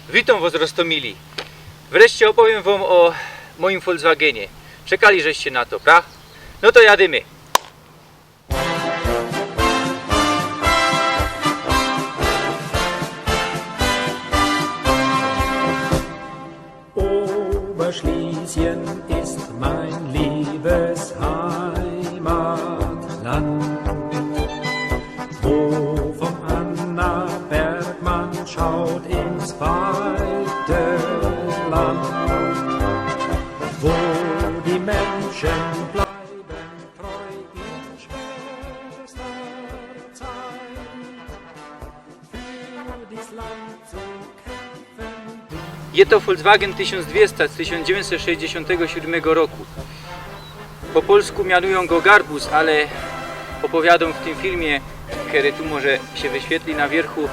Witam was, Rostomili. Wreszcie opowiem wam o moim Volkswagenie. Czekali żeście na to, prawda? No to jadymy. Oberschlesien ist mein liebes Heimatland, wo vom Annaberg man schaut ins weite Land, wo die Menschen bleiben treu in Schwesterzeiten, für dies Land zu kämpfen. Jest to Volkswagen 1200 z 1967 roku. Po polsku mianują go Garbus, ale opowiadam w tym filmie, który tu może się wyświetli na wierchu,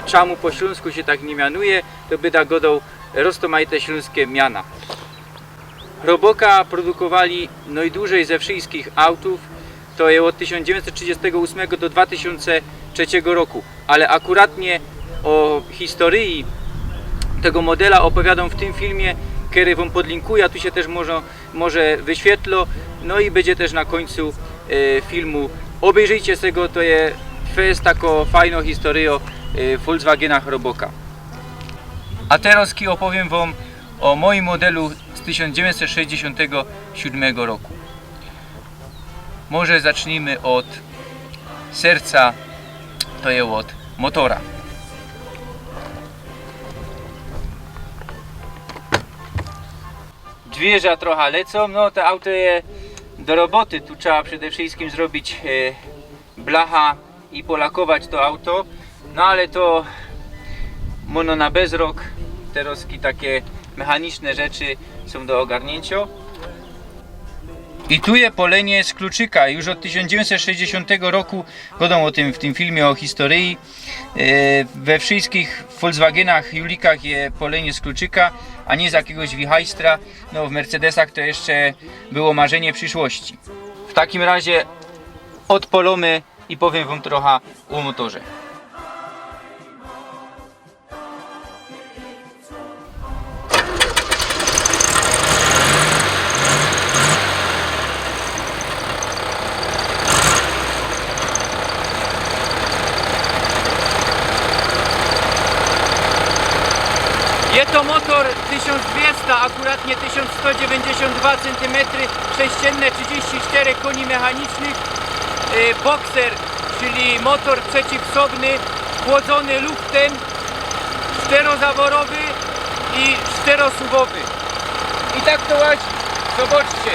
czemu po śląsku się tak nie mianuje, to by da godał roztomajte śląskie miana. Roboka produkowali najdłużej ze wszystkich autów, to jest od 1938 do 2003 roku, ale akuratnie o historii tego modela opowiadam w tym filmie, który wam podlinkuję, a tu się też może wyświetlo, no i będzie też na końcu filmu. Obejrzyjcie tego, to jest taka fajna historia w Volkswagenach Roboka. A teraz opowiem wam o moim modelu z 1967 roku. Może zacznijmy od serca, to jest od motora. Dźwierza trochę lecą, no to auto jest do roboty, tu trzeba przede wszystkim zrobić blacha i polakować to auto, no ale to mono na bezrok, teraz takie mechaniczne rzeczy są do ogarnięcia. I tu jest polenie z kluczyka, już od 1960 roku, gadam o tym w tym filmie o historii. We wszystkich Volkswagenach, Julikach jest polenie z kluczyka, a nie z jakiegoś wichajstra. No w Mercedesach to jeszcze było marzenie przyszłości. W takim razie odpolamy i powiem wam trochę o motorze. Jest to motor 1200, akuratnie 1192 cm sześcienne, 34 koni mechanicznych, Boxer, czyli motor przeciwsobny, chłodzony luftem, czterozaworowy i czterosuwowy. I tak to ładzi, zobaczcie.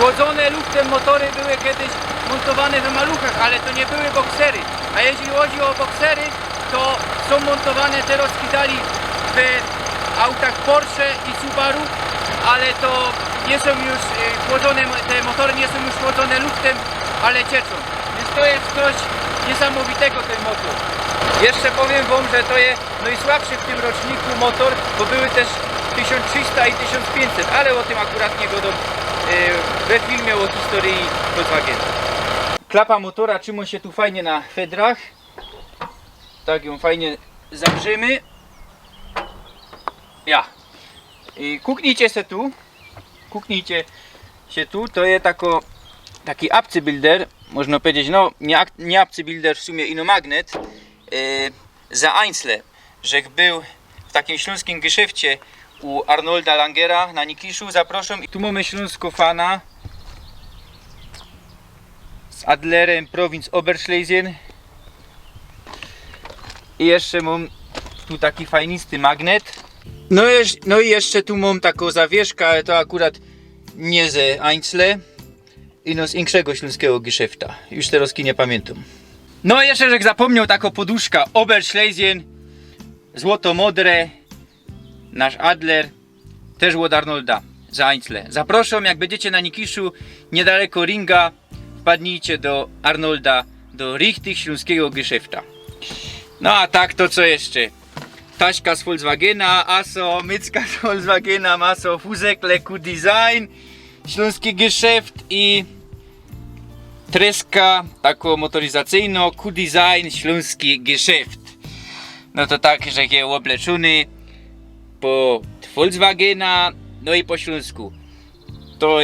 Chłodzone luftem motory były kiedyś montowane w maluchach, ale to nie były boksery. A jeśli chodzi o boksery, to są montowane teraz dali w autach Porsche i Subaru, ale to nie są już chłodzone, te motory nie są już chłodzone luftem, ale cieczą. Więc to jest coś niesamowitego ten motor. Jeszcze powiem wam, że to jest najsłabszy w tym roczniku motor, bo były też 1300 i 1500, ale o tym akurat nie godą we filmie o historii Volkswagena. Klapa motora trzyma się tu fajnie na fedrach. Tak ją fajnie zagrzymy. Ja. I kuknijcie się tu. Kuknijcie się tu. To jest taki Abziehbilder. Można powiedzieć, no nie Abziehbilder, w sumie ino magnet. Za Einzle, że był w takim śląskim geszefcie u Arnolda Langera na Nikiszu, zapraszam. Tu mamy śląsko fana z Adlerem Provinz Oberschlesien. I jeszcze mam tu taki fajnisty magnet. No i jeszcze tu mam taką zawieszkę, ale to akurat nie ze Einzle, ino z większego śląskiego geszefta. Już teraz nie pamiętam. No i jeszcze, że zapomniał, taka poduszka Oberschlesien, złoto-modre, nasz Adler, też od Arnolda za Einzle. Zapraszam, jak będziecie na Nikiszu, niedaleko ringa, wpadnijcie do Arnolda, do richtig śląskiego geszefta. No a tak, to co jeszcze? Taśka z Volkswagena, ASO, mycka z Volkswagena, ASO, Fuzek, Leku Design, śląski geszeft i treska taką motoryzacyjną, Q-Design, śląski Geschäft. No to tak, że jest obleczony po Volkswagena, no i po śląsku. To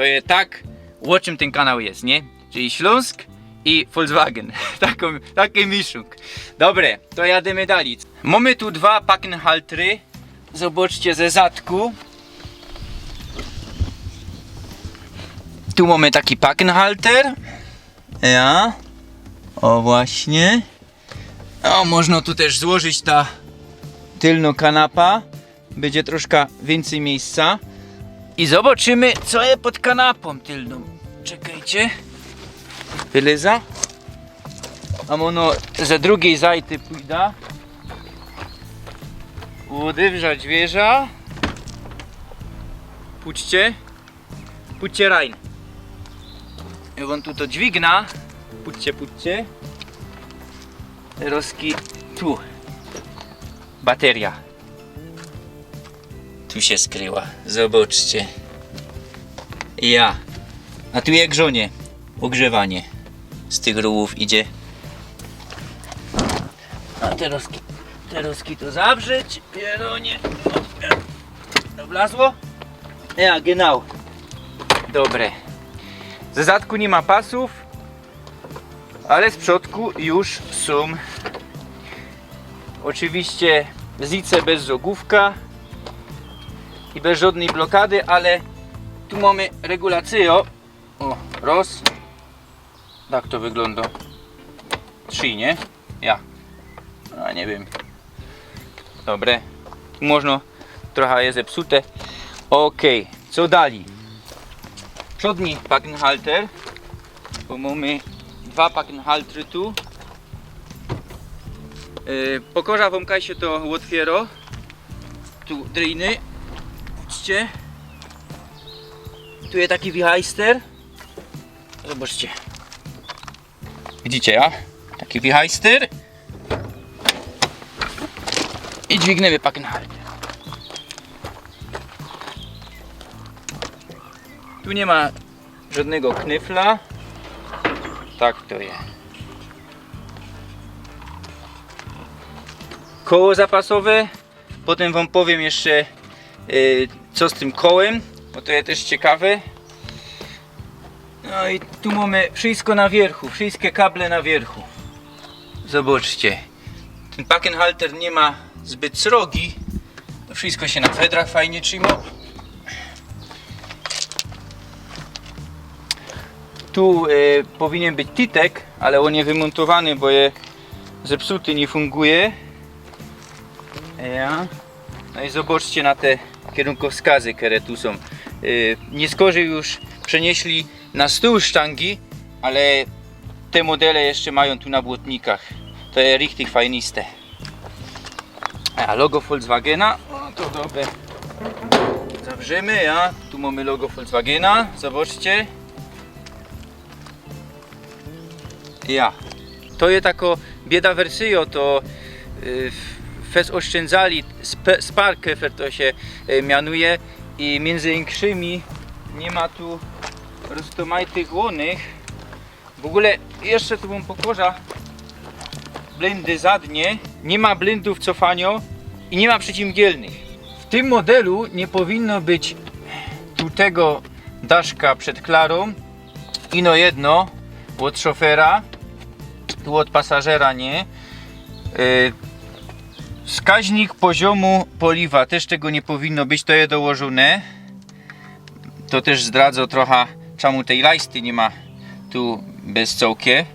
jest tak, o czym ten kanał jest, nie? Czyli Śląsk i Volkswagen. Taki miszuk. Dobre, to jademy dalej. Mamy tu dwa Packenhaltery. Zobaczcie ze zadku. Tu mamy taki Packenhalter. Ja. O właśnie. O, można tu też złożyć ta tylna kanapa. Będzie troszkę więcej miejsca. I zobaczymy, co jest pod kanapą tylną. Czekajcie. Wyleza. A ono ze drugiej zajty pójdę. Odewrzać wieża. Puśćcie rein. I on tu to dźwigna. Puśćcie. Roski tu. Bateria. Tu się skryła. Zobaczcie. Ja. A tu jak grzonie. Ogrzewanie. Z tych rurów idzie. A te roski to zawrzeć. Pieronie. Wlazło? Ja, genau. Dobre. Ze zadku nie ma pasów, ale z przodku już są. Oczywiście zice bez zogówka i bez żadnej blokady, ale tu mamy regulację. O, raz. Tak to wygląda. 3, nie? Ja. A nie wiem. Dobre. Tu można. Trochę jest zepsute. Ok. Co dalej? Przodni Packenhalter. Bo mamy dwa Packenhaltery tu. Pokorza wam się to otwiera. Tu driny. Widzicie? Tu jest taki wichajster. Zobaczcie. Widzicie, ja? Taki wichajster. I dźwignęły Packenhalter. Tu nie ma żadnego knyfla. Tak to jest. Koło zapasowe. Potem wam powiem jeszcze co z tym kołem, bo to jest też ciekawe. No i tu mamy wszystko na wierzchu, wszystkie kable na wierzchu. Zobaczcie. Ten Packenhalter nie ma zbyt srogi. To wszystko się na fedrach fajnie trzyma. Tu powinien być titek, ale on jest wymontowany, bo jest zepsuty, nie funguje. Ja. No i zobaczcie na te kierunkowskazy, które tu są. Nieskorzy już przenieśli na stół sztangi, ale te modele jeszcze mają tu na błotnikach. To jest richtig fajniste. A logo Volkswagena, o to dobre. Zawrzymy, ja. Tu mamy logo Volkswagena, zobaczcie. Ja. To jest tako bieda wersja, to fez oszczędzali, Sparkefer to się mianuje i między inkrzymi nie ma tu roztomajtych łonych. W ogóle jeszcze tu wam pokażę blindy zadnie, nie ma blindów cofania i nie ma przeciwmgielnych. W tym modelu nie powinno być tu tego daszka przed klarą, ino jedno od szofera, tu od pasażera nie. Wskaźnik poziomu paliwa też tego nie powinno być, to jest dołożone. To też zdradza trochę, czemu tej lajsty nie ma tu bez całkie.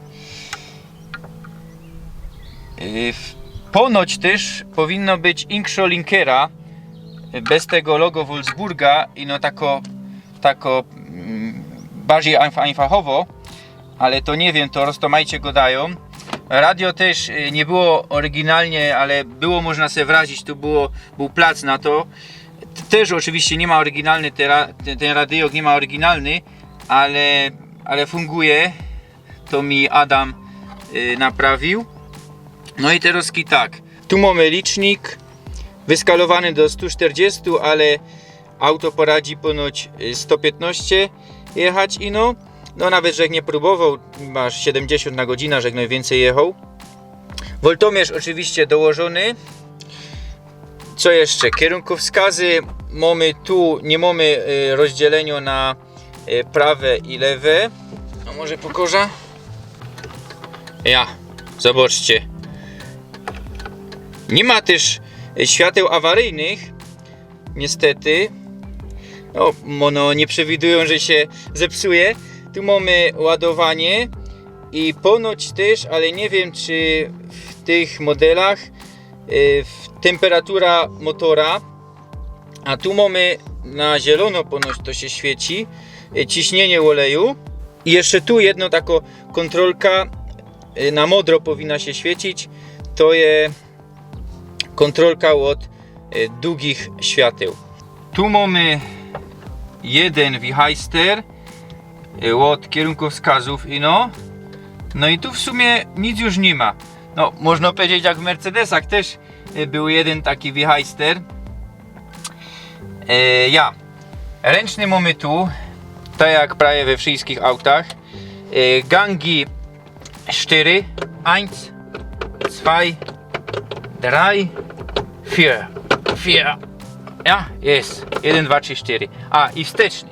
Ponoć też powinno być inkszo linkera bez tego logo Wolfsburga i no tako bardziej einfachowo, ale to nie wiem, to roztomajcie go dają. Radio też nie było oryginalnie, ale było można sobie wrazić, tu był plac na to. Też oczywiście nie ma oryginalny, ten radiok nie ma oryginalny, ale funguje. To mi Adam naprawił. No i teraz tak, tu mamy licznik wyskalowany do 140, ale auto poradzi ponoć 115 jechać ino. No nawet, że nie próbował, masz 70 na godzinę, że najwięcej jechał. Woltomierz oczywiście dołożony. Co jeszcze? Kierunkowskazy mamy tu, nie mamy rozdzielenia na prawe i lewe. No może pokażę? Ja, zobaczcie. Nie ma też świateł awaryjnych, niestety. No, nie przewidują, że się zepsuje. Tu mamy ładowanie i ponoć też, ale nie wiem, czy w tych modelach temperatura motora, a tu mamy na zielono, ponoć to się świeci, ciśnienie oleju. I jeszcze tu jedno taka kontrolka na modro powinna się świecić. To jest kontrolka od długich świateł. Tu mamy jeden wichajster od kierunkowskazów no i tu w sumie nic już nie ma. No można powiedzieć, jak w Mercedesach też był jeden taki wichajster. Ręczny mamy tu, tak jak prawie we wszystkich autach. Gangi 4, 1, 2, 3, 4. Ja, jest. 1, 2, 3, 4. A, i wsteczny.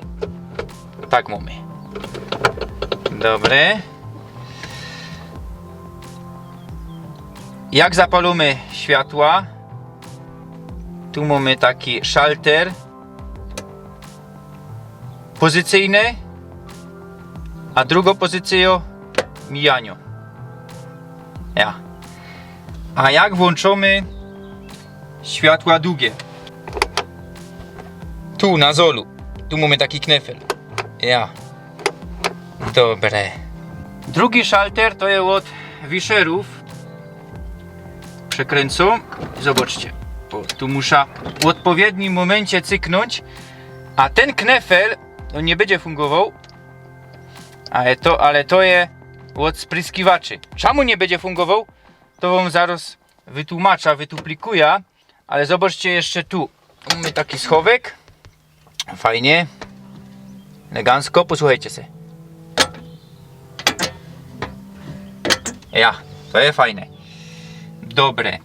Tak mamy. Dobre. Jak zapalimy światła, tu mamy taki szalter pozycyjny, a drugą pozycję mijania. Ja. A jak włączymy światła długie, tu na zolu, tu mamy taki knefel. Ja. Dobre. Drugi szalter to jest od wiszerów. Przekręcą. Zobaczcie. Tu muszę w odpowiednim momencie cyknąć, a ten knefel on nie będzie fungował. Ale to jest od spryskiwaczy. Czemu nie będzie fungował? To wam zaraz wytłumaczę, wytuplikuję. Ale zobaczcie jeszcze tu. Mamy taki schowek. Fajnie. Elegancko. Posłuchajcie się. Ja. To jest fajne. Dobre.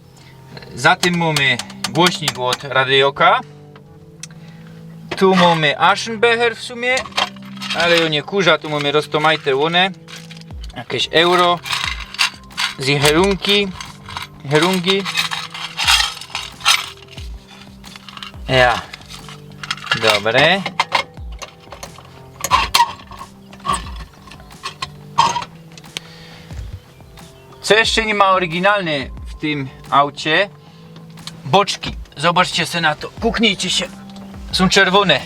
Za tym mamy głośnik od radioka. Tu mamy Aschenbecher w sumie, ale on nie kurza. Tu mamy roztomajte łone. Jakieś euro. Z herungi. Ja. Dobre. Co jeszcze nie ma oryginalne w tym aucie? Boczki. Zobaczcie se na to. Puknijcie się. Są czerwone.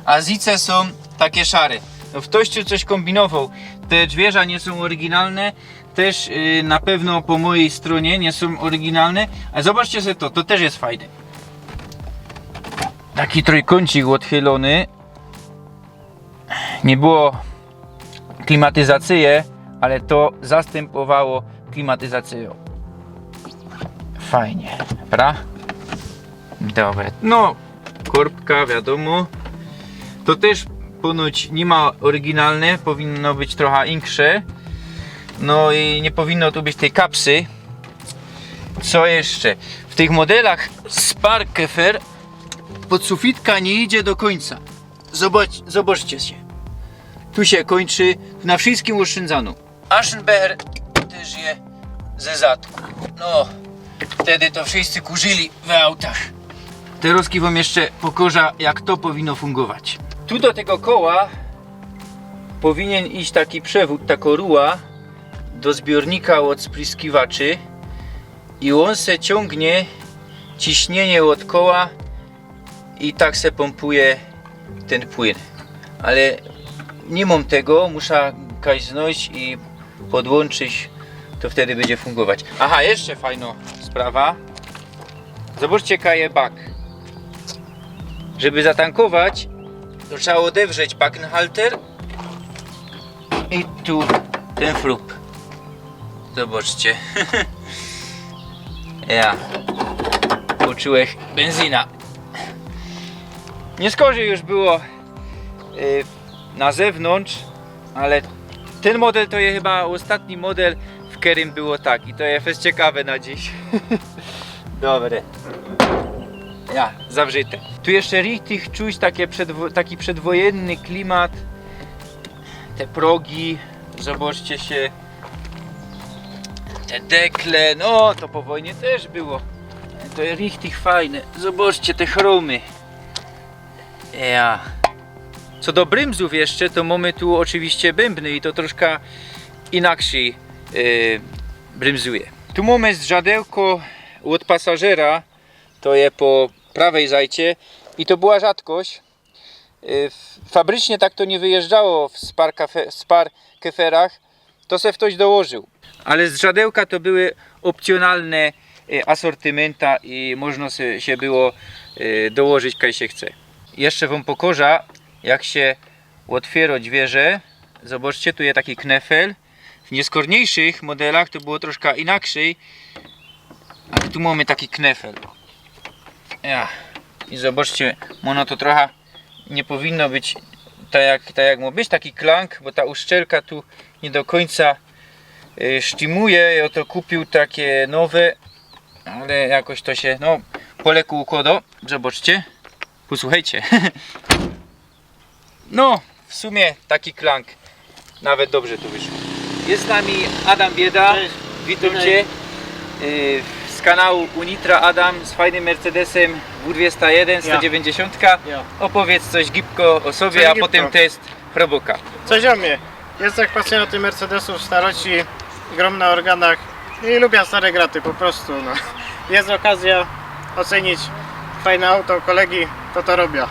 A zice są takie szare. No w tościu coś kombinował. Te drzwierza nie są oryginalne. Też na pewno po mojej stronie nie są oryginalne. A zobaczcie se to. To też jest fajne. Taki trójkącik odchylony. Nie było klimatyzacji, ale to zastępowało klimatyzację. Fajnie, dobra? Dobre. No, korbka, wiadomo. To też ponoć nie ma oryginalne, powinno być trochę większe. No i nie powinno tu być tej kapsy. Co jeszcze? W tych modelach Sparkefer podsufitka nie idzie do końca. Zobaczcie się. Tu się kończy, na wszystkim oszczędzano. Aschenbecher też je ze zadku. No, wtedy to wszyscy kurzyli w autach. Teraz wam jeszcze pokażę, jak to powinno fungować. Tu do tego koła powinien iść taki przewód, taka ruła do zbiornika od spryskiwaczy i on se ciągnie ciśnienie od koła i tak se pompuje ten płyn. Ale nie mam tego, muszę kaś znaleźć i podłączyć, to wtedy będzie fungować. Aha, jeszcze fajna sprawa. Zobaczcie, kaje bak. Żeby zatankować, to trzeba odewrzeć bakenhalter i tu ten frup. Zobaczcie. Ja poczułem benzyna. Nie skorzy już było na zewnątrz, ale ten model to jest chyba ostatni model, w którym było tak i to jest ciekawe na dziś. Dobre. Ja, zawrzyte. Tu jeszcze richtig czuć taki przedwojenny klimat. Te progi, zobaczcie się. Te dekle, no to po wojnie też było. To jest richtig fajne. Zobaczcie te chromy. Ja. Co do brymzów jeszcze, to mamy tu oczywiście bębny i to troszkę inaczej brymzuje. Tu mamy zrzadełko od pasażera, to je po prawej zajcie i to była rzadkość. Fabrycznie tak to nie wyjeżdżało w spar keferach, to se ktoś dołożył. Ale z rzadełka to były opcjonalne asortymenta i można się było dołożyć, kaj się chce. Jeszcze wam pokażę, jak się otwiera dźwierze. Zobaczcie, tu jest taki knefel. W nieskorniejszych modelach to było troszkę inaczej, ale tu mamy taki knefel. Ja. I zobaczcie, ono to trochę nie powinno być tak jak ma być, taki klank, bo ta uszczelka tu nie do końca sztymuje. Ja to kupił takie nowe, ale jakoś to się po leku układa. Zobaczcie, posłuchajcie. No, w sumie taki klank nawet dobrze tu wyszło. Jest z nami Adam Bieda. Cześć. Witajcie z kanału Unitra. Adam z fajnym Mercedesem W201 190. Ja. Opowiedz coś gibko o sobie, Coś a gibko. potem test proboka. Coś o mnie. Jestem pasjonatem Mercedesów, staroci, grom na organach i lubię stare graty po prostu. No. Jest okazja ocenić fajne auto kolegi, to robię.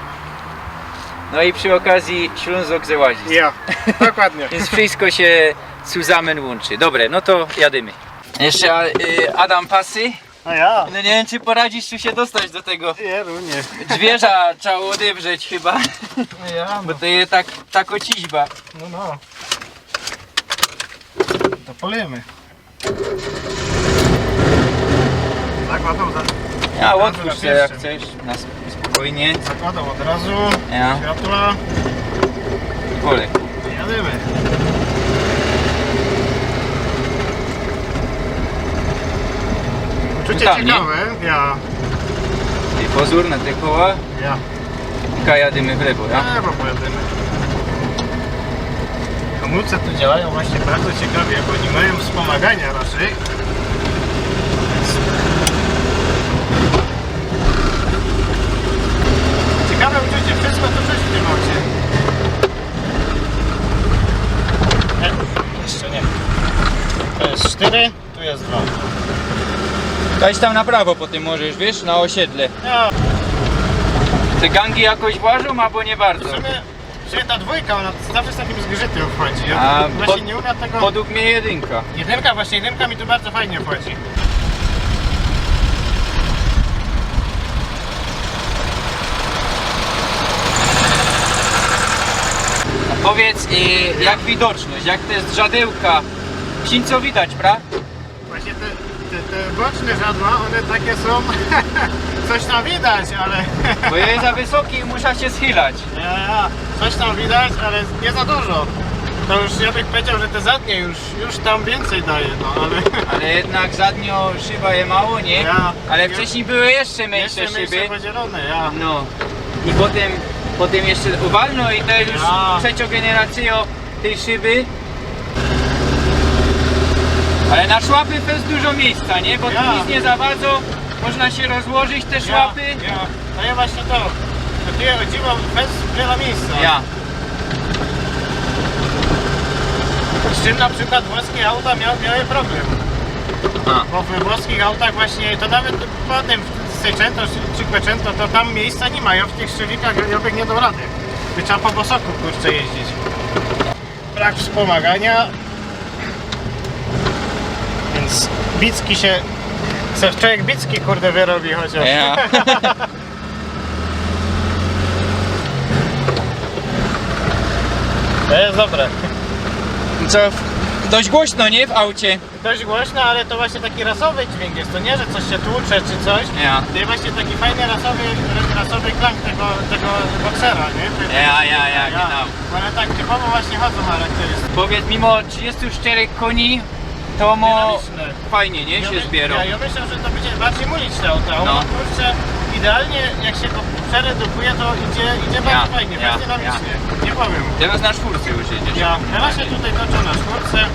No i przy okazji Ślązok zełazi. Ja, dokładnie. Więc wszystko się zusammen łączy. Dobre, no to jadymy. Jeszcze Adam pasy. A ja? No nie wiem, czy poradzisz tu się dostać do tego Nie, runie. zwierza, trzeba odewrzeć chyba. Ja, Bo to jest tak ociźba. no. To polejemy. Zakładam, Ja otwórz się jak chcesz, na spokojnie. zakładam od razu. Ja, Światła. pole. Jadymy. Uczucie Tam, nie? ciekawe. Ja. I pozór na te koła. Ja. I jadymy w lewo, ja? Nie, bo pojadymy. Hamulce tu działają właśnie bardzo ciekawie, bo nie mają wspomagania raczej. Ciekawe uczucie, wszystko to czuć w tym aucie. Nie, jeszcze nie. To jest 4, tu jest 2. Dajś tam na prawo potem możesz, wiesz, na osiedle. Ja, Te gangi jakoś włażą, albo nie bardzo. w sumie ta dwójka, ona zawsze z takim zgrzytem wchodzi. Ja A właśnie nie umiem tego... Podług mnie jedynka. Jedynka mi tu bardzo fajnie wchodzi. Powiedz, jak widoczność, jak to jest żadełka. Co widać, prawda? Właśnie te boczne żadła, one takie są... Coś tam widać, ale... Bo jest za wysoki i muszę się schylać. Ja, coś tam widać, ale nie za dużo. To już ja bym powiedział, że te zadnie już tam więcej daje, no ale... Ale jednak zadnio szyba je mało, nie? Ja. Ale wcześniej były jeszcze mniejsze Jeszcze szyby. mniejsze podzielone, ja. No. I potem jeszcze owalno i to jest już Ja. trzecią generacją tej szyby. Ale na szłapy to jest dużo miejsca, nie? Bo Ja. tu nic nie za bardzo, można się rozłożyć te szłapy. Ja. No ja właśnie to. To tu je dziwo bez wiele miejsca. Ja. Z czym na przykład włoskie auta miały problem. A. Bo we włoskich autach właśnie, to nawet potem w Seicento czy Quattrocento, to tam miejsca nie mają, w tych szczelikach ja nie dał rady. By trzeba po bosoku kurczę jeździć. Brak wspomagania. Więc bicki się... Chce człowiek bicki kurde wyrobi chociaż. Ja. To jest dobre. Co, Dość głośno, nie? W aucie. Dość głośno, ale to właśnie taki rasowy dźwięk jest, to nie, że coś się tłucze czy coś. Ja. To jest właśnie taki fajny rasowy klank tego boksera, nie? Ja, genau. Ale tak typowo właśnie chodzą charakterystycznie. Powiedz, mimo 34 koni, to Dynamiczne. fajnie, nie? Się zbierą. Ja myślę, że to będzie bardziej mulić te auta. No. No. Kurczę, idealnie jak się go przeredukuje, to idzie bardzo fajnie, ja, bardzo dynamicznie. Nie powiem. Teraz na czwórce już jedziesz. Ja się tutaj toczę na czwórce.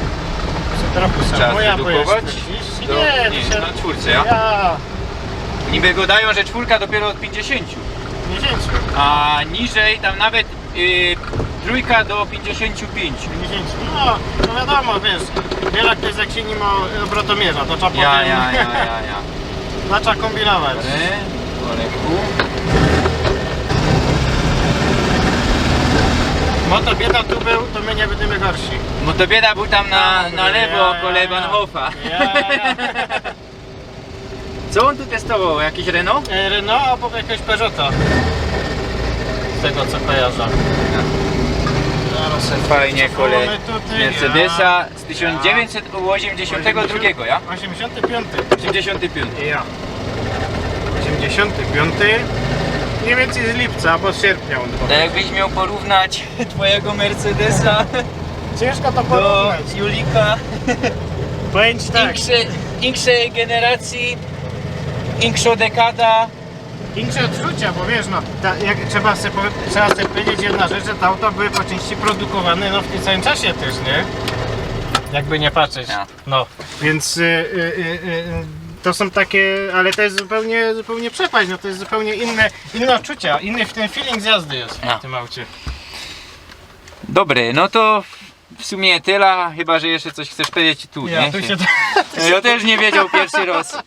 Trochę Trzeba moja zredukować? Nie, Nie, na czwórce, ja? Ja. Niby gadają, że czwórka dopiero od 50. 50. A niżej tam nawet trójka do 55. 50. No, to wiadomo, wiesz, wiele to jest jak się nie ma obrotomierza, to trzeba potem zaczął kombinować. Motobieda tu był, to my nie będziemy gorsi. Motobieda był tam na lewo koło Bahnhofa. Ja. Co on tu testował? Jakiś Renault? Renault albo jakiegoś Peugeota. Z tego co kojarzę. Fajnie kole mamy tutaj, Mercedesa z 1982, ja? 85. 85. Ja. 85. Mniej więcej z lipca albo z sierpnia on Tak jakbyś miał porównać twojego Mercedesa Ciężko to do porównać. Julika, Powiem ci tak. większej generacji, większa dekada. Większe odczucia, bo wiesz, no, jak trzeba sobie powiedzieć jedna rzecz, że te auta były po części produkowane no, w tym samym czasie też, nie? Jakby nie patrzeć. Ja. No, więc to są takie, ale to jest zupełnie przepaść, no to jest zupełnie inne odczucia, inny w ten feeling z jazdy jest Ja. w tym aucie. Dobry, no to w sumie tyle, chyba że jeszcze coś chcesz powiedzieć tu, Ja, nie? tu się Ja też nie wiedział pierwszy raz.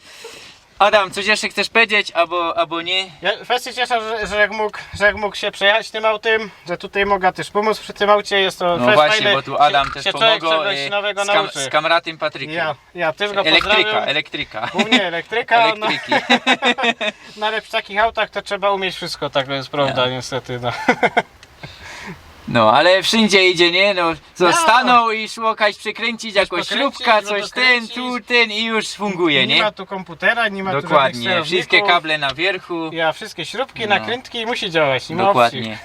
Adam, coś jeszcze chcesz powiedzieć, albo nie? Ja fest się cieszę, że jak mógł się przejechać tym autem, że tutaj mogę też pomóc przy tym aucie, jest to No fest właśnie, fajny, bo tu Adam też się człowiek pomogł czegoś nowego z nauczy. kamratem Patrykiem. Ja też go pozdrawiam. Elektryka. Głównie elektryka, Elektryki. no ale przy takich autach to trzeba umieć wszystko, tak to jest prawda, niestety. No. No, ale wszędzie idzie, nie? No, co, Ja. stanął i szło jakaś przykręcić, jakoś pokręcić, śrubka, no coś dokręcić. ten i już funguje, Nie ma nie? tu komputera, nie ma tu żadnych Dokładnie, sterowników. wszystkie kable na wierchu. Ja, wszystkie śrubki, No. nakrętki i musi działać, nie ma Dokładnie.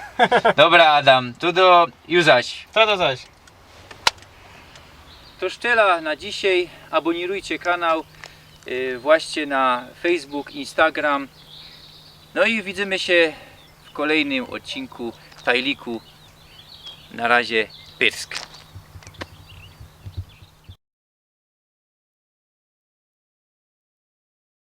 Dobra Adam, to do Juzaś. opcji. Co zaś? To tyle na dzisiaj. Abonirujcie kanał właśnie na Facebook, Instagram. No i widzimy się w kolejnym odcinku Tajliku. Na razie, Pyrsk.